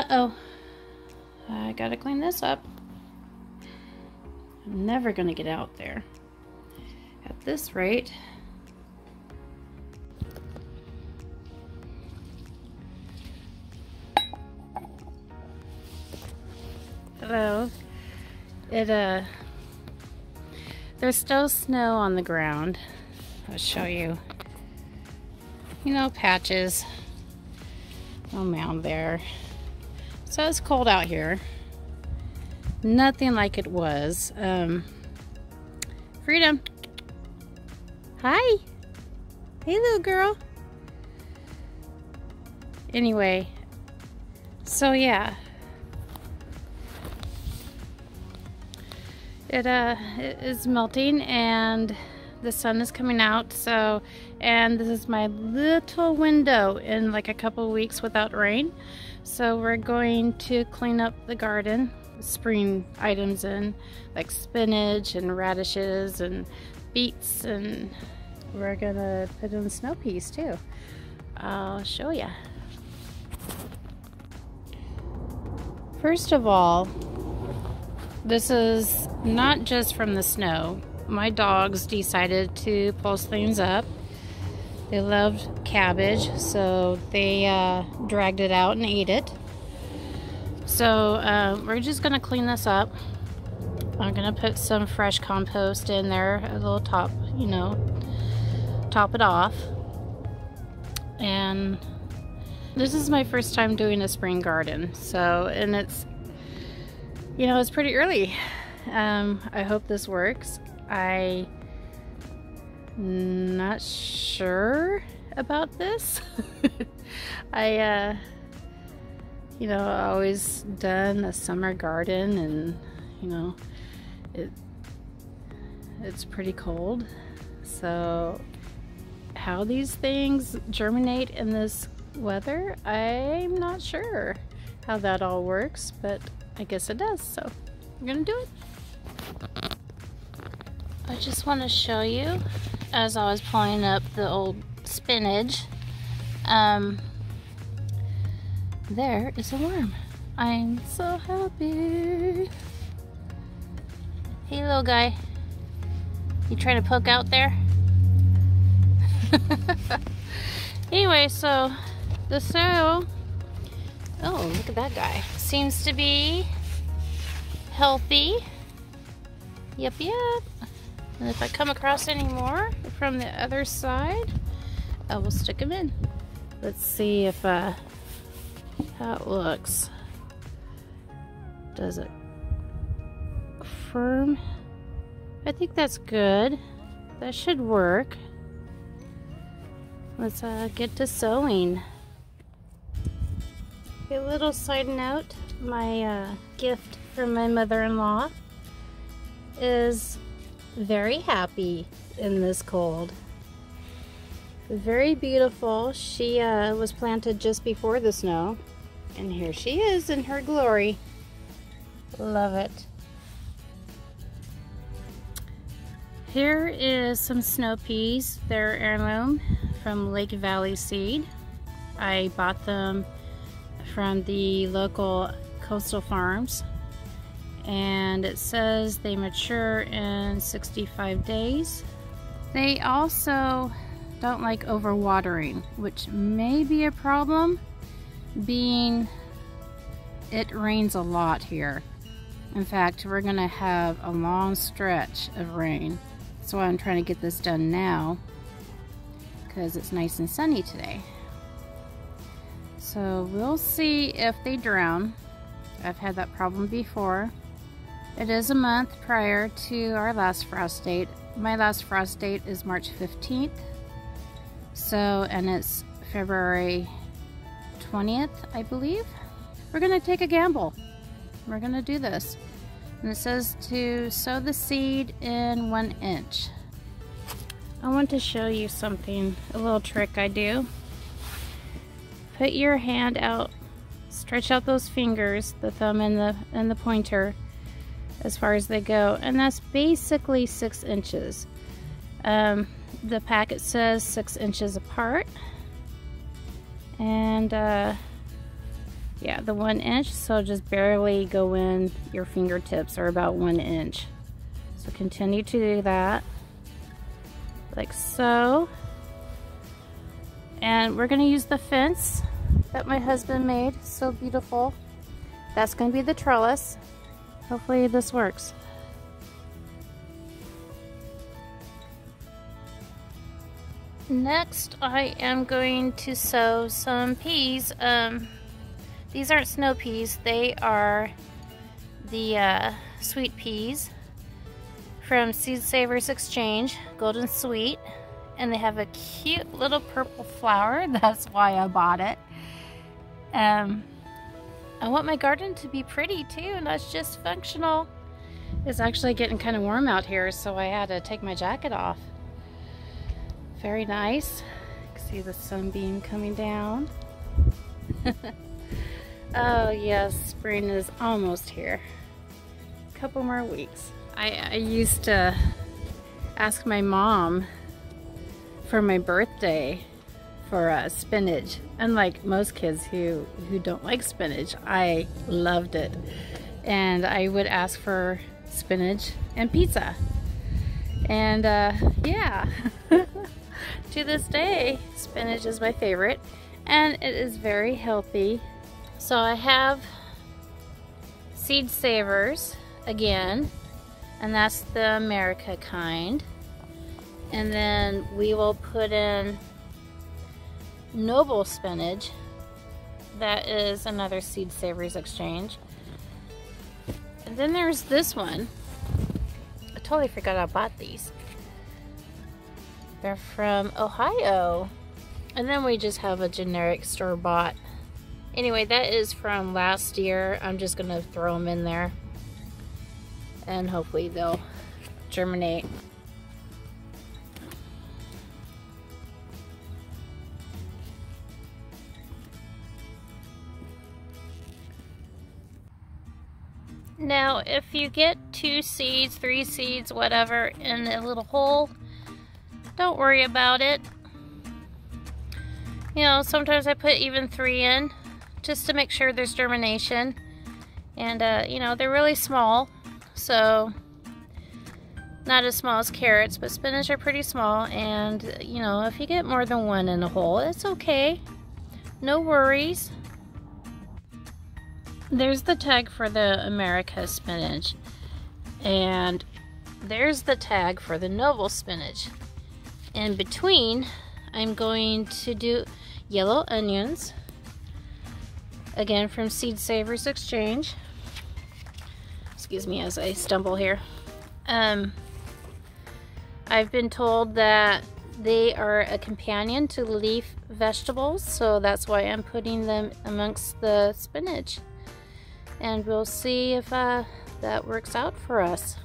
Uh-oh. I gotta clean this up. I'm never gonna get out there at this rate. Hello. There's still snow on the ground. I'll show you. You know, patches. No mound there. So it's cold out here. Nothing like it was. Freedom. Hi. Hey, little girl. Anyway, so yeah. It is melting and the sun is coming out, so, and this is my little window in like a couple of weeks without rain. So we're going to clean up the garden, spring items in like spinach and radishes and beets, and we're gonna put in snow peas too. I'll show ya. First of all, this is not just from the snow. My dogs decided to pulse things up. They loved cabbage, so they dragged it out and ate it. So we're just gonna clean this up. I'm gonna put some fresh compost in there, a little top, you know, top it off. And this is my first time doing a spring garden, so, and it's, you know, it's pretty early. I hope this works. I'm not sure about this. I you know, always done a summer garden, and you know, it's pretty cold. So how these things germinate in this weather, I'm not sure how that all works, but I guess it does, so I'm gonna do it. I just want to show you, as I was pulling up the old spinach, there is a worm. I'm so happy. Hey, little guy. You trying to poke out there? Anyway, so the soil, oh, look at that guy. Seems to be healthy. Yep. And if I come across any more from the other side, I will stick them in. Let's see if how it looks. Does it firm? I think that's good. That should work. Let's get to sowing. A little side note, my gift from my mother-in-law is very happy in this cold. Very beautiful. She was planted just before the snow, and here she is in her glory. Love it. Here is some snow peas. They're heirloom from Lake Valley Seed. I bought them from the local coastal farms, and it says they mature in 65 days. They also don't like overwatering, which may be a problem, being it rains a lot here. In fact, we're gonna have a long stretch of rain. That's why I'm trying to get this done now, because it's nice and sunny today. So we'll see if they drown. I've had that problem before. It is a month prior to our last frost date. My last frost date is March 15th. So, and it's February 20th, I believe. We're gonna take a gamble. We're gonna do this. And it says to sow the seed in 1 inch. I want to show you something, a little trick I do. Put your hand out, stretch out those fingers, the thumb and the pointer, as far as they go, and that's basically 6 inches. The packet says 6 inches apart, and Yeah, the 1 inch, so just barely go in your fingertips, or about 1 inch. So continue to do that, like so. And we're gonna use the fence that my husband made, so beautiful. That's gonna be the trellis. Hopefully this works. Next, I am going to sow some peas. These aren't snow peas, they are the sweet peas from Seed Savers Exchange, Golden Sweet. And they have a cute little purple flower, that's why I bought it. I want my garden to be pretty too, not just functional. It's actually getting kind of warm out here, so I had to take my jacket off. Very nice. You can see the sunbeam coming down. Oh yes, spring is almost here. A couple more weeks. I used to ask my mom for my birthday for spinach. Unlike most kids who don't like spinach, I loved it. And I would ask for spinach and pizza. And yeah. To this day, spinach is my favorite, and it is very healthy. So I have Seed Savers again, and that's the America kind. And then we will put in Noble spinach. That is another Seed Savers Exchange. And then there's this one. I totally forgot I bought these. They're from Ohio. And then we just have a generic store-bought. Anyway, that is from last year. I'm just gonna throw them in there, and hopefully they'll germinate. Now, if you get 2 seeds, 3 seeds, whatever, in a little hole, don't worry about it. You know, sometimes I put even 3 in, just to make sure there's germination. And, you know, they're really small, so not as small as carrots, but spinach are pretty small. And, you know, if you get more than 1 in a hole, it's okay. No worries. There's the tag for the America spinach, and there's the tag for the Noble spinach. In between, I'm going to do yellow onions, again from Seed Savers Exchange. Excuse me as I stumble here. I've been told that they are a companion to leaf vegetables, so that's why I'm putting them amongst the spinach. And we'll see if that works out for us.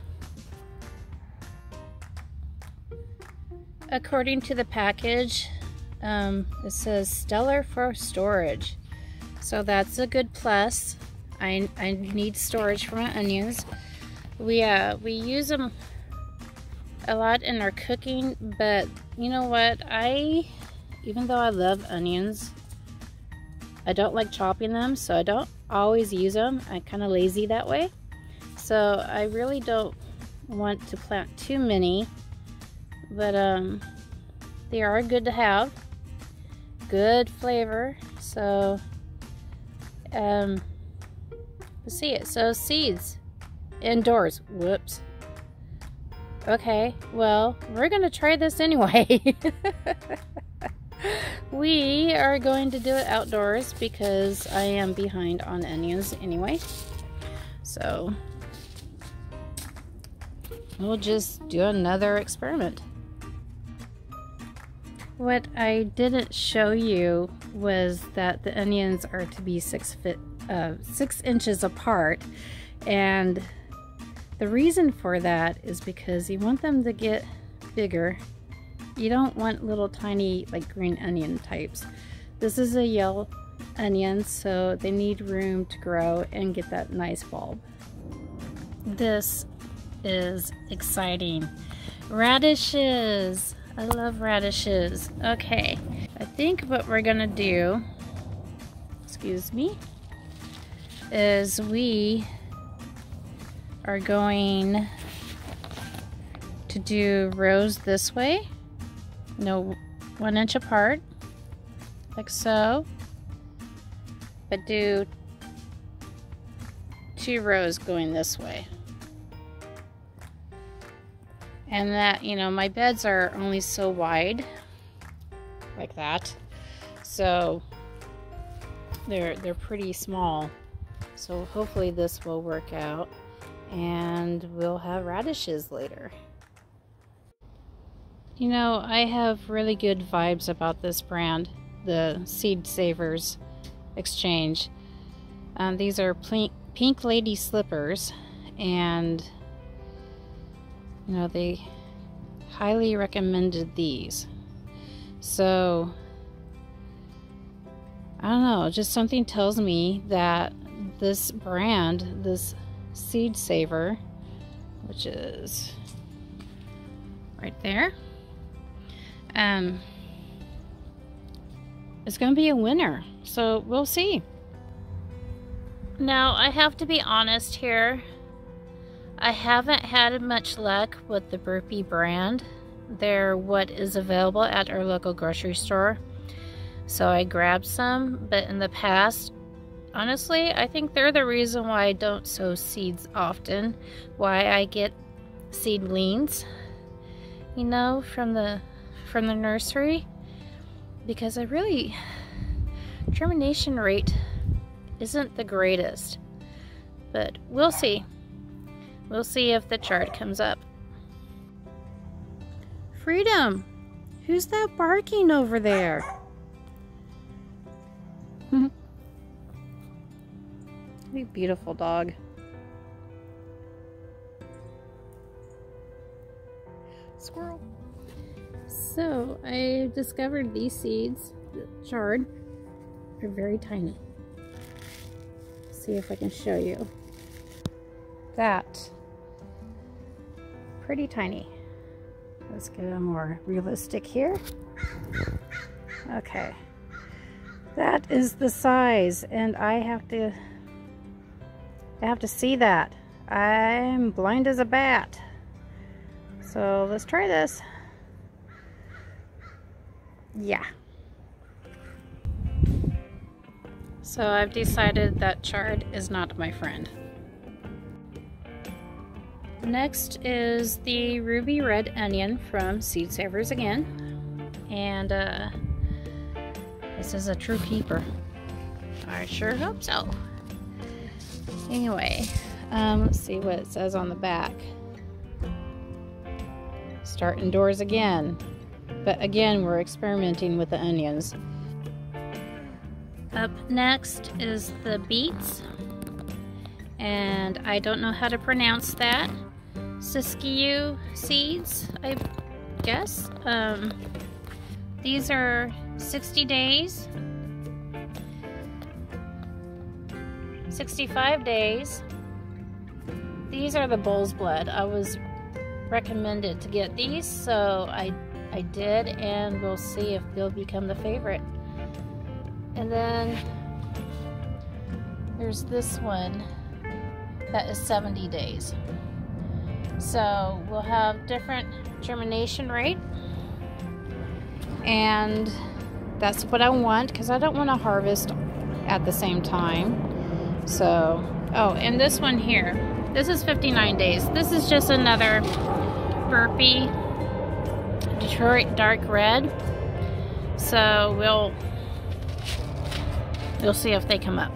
According to the package, it says stellar for storage. So that's a good plus. I need storage for my onions. We use them a lot in our cooking, but you know what? Even though I love onions, I don't like chopping them, so I don't always use them. I'm kind of lazy that way. So I really don't want to plant too many, but they are good to have. Good flavor. So let's see it. So seeds indoors. Whoops. Okay, well, we're gonna try this anyway. We are going to do it outdoors because I am behind on onions anyway. So we'll just do another experiment. What I didn't show you was that the onions are to be 6 inches apart, and the reason for that is because you want them to get bigger. You don't want little tiny like green onion types. This is a yellow onion, so they need room to grow and get that nice bulb. This is exciting. Radishes. I love radishes. Okay, I think what we're gonna do, excuse me, is we are going to do rows this way, 1 inch apart, like so, but do 2 rows going this way. And that, my beds are only so wide, like that, so they're pretty small. So hopefully this will work out, and we'll have radishes later. I have really good vibes about this brand, the Seed Savers Exchange. These are Pink Lady slippers, and they highly recommended these. So I don't know, just something tells me that this brand, this Seed Saver, which is right there, is going to be a winner. So we'll see. Now, I have to be honest here. I haven't had much luck with the Burpee brand. They're what is available at our local grocery store. So I grabbed some, but in the past, honestly, I think they're the reason why I don't sow seeds often. Why I get seedlings, from the nursery. Because germination rate isn't the greatest. But we'll see. We'll see if the chart comes up. Freedom! Who's that barking over there? What a beautiful dog. Squirrel. So, I discovered these seeds, the chard, are very tiny. See if I can show you. That. Pretty tiny. Let's get a more realistic here. Okay. That is the size, and I have to see that. I'm blind as a bat. So let's try this. Yeah. So I've decided that chard is not my friend. Next is the ruby red onion from Seed Savers again. And this is a true keeper. I sure hope so. Anyway, let's see what it says on the back. Start indoors again. But again, we're experimenting with the onions. Up next is the beets. And I don't know how to pronounce that. Siskiyou seeds, I guess. These are 60 days. 65 days. These are the bull's blood. I was recommended to get these, so I did, and we'll see if they'll become the favorite. And then there's this one that is 70 days. So we'll have different germination rate, and that's what I want because I don't want to harvest at the same time. So, oh, and this one here, this is 59 days. This is just another Burpee Detroit dark red. So we'll see if they come up.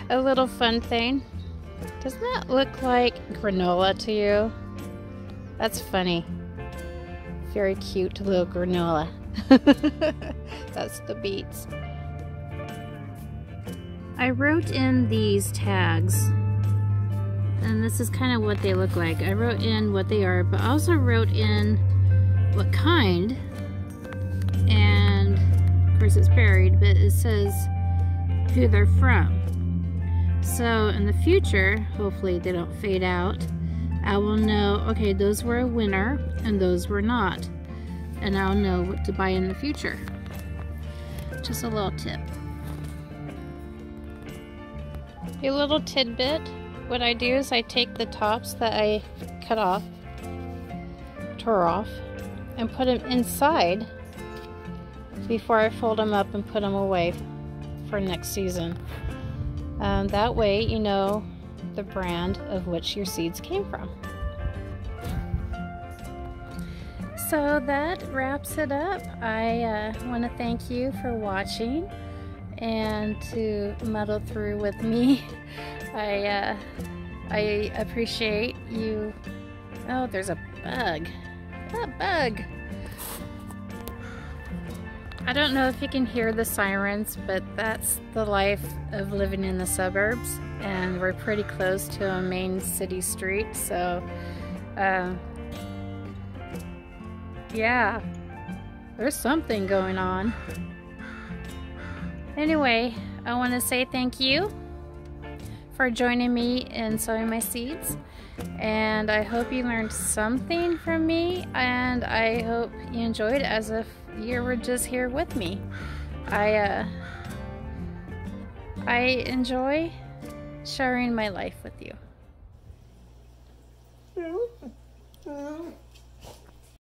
A little fun thing. Doesn't that look like granola to you? That's funny. Very cute little granola. That's the beets. I wrote in these tags, and this is kind of what they look like. I wrote in what they are, but I also wrote in what kind, and of course it's buried, but it says who they're from. So in the future, hopefully they don't fade out, I will know, okay, those were a winner and those were not, and I'll know what to buy in the future. Just a little tip. A little tidbit. What I do is I take the tops that I tore off, and put them inside before I fold them up and put them away for next season. That way you know the brand of which your seeds came from. So that wraps it up. I want to thank you for watching and to muddle through with me. I appreciate you. Oh, there's a bug. A bug. I don't know if you can hear the sirens, but that's the life of living in the suburbs, and we're pretty close to a main city street, so yeah, there's something going on. Anyway, I want to say thank you for joining me in sowing my seeds, and I hope you learned something from me, and I hope you enjoyed as if you were just here with me. I enjoy sharing my life with you.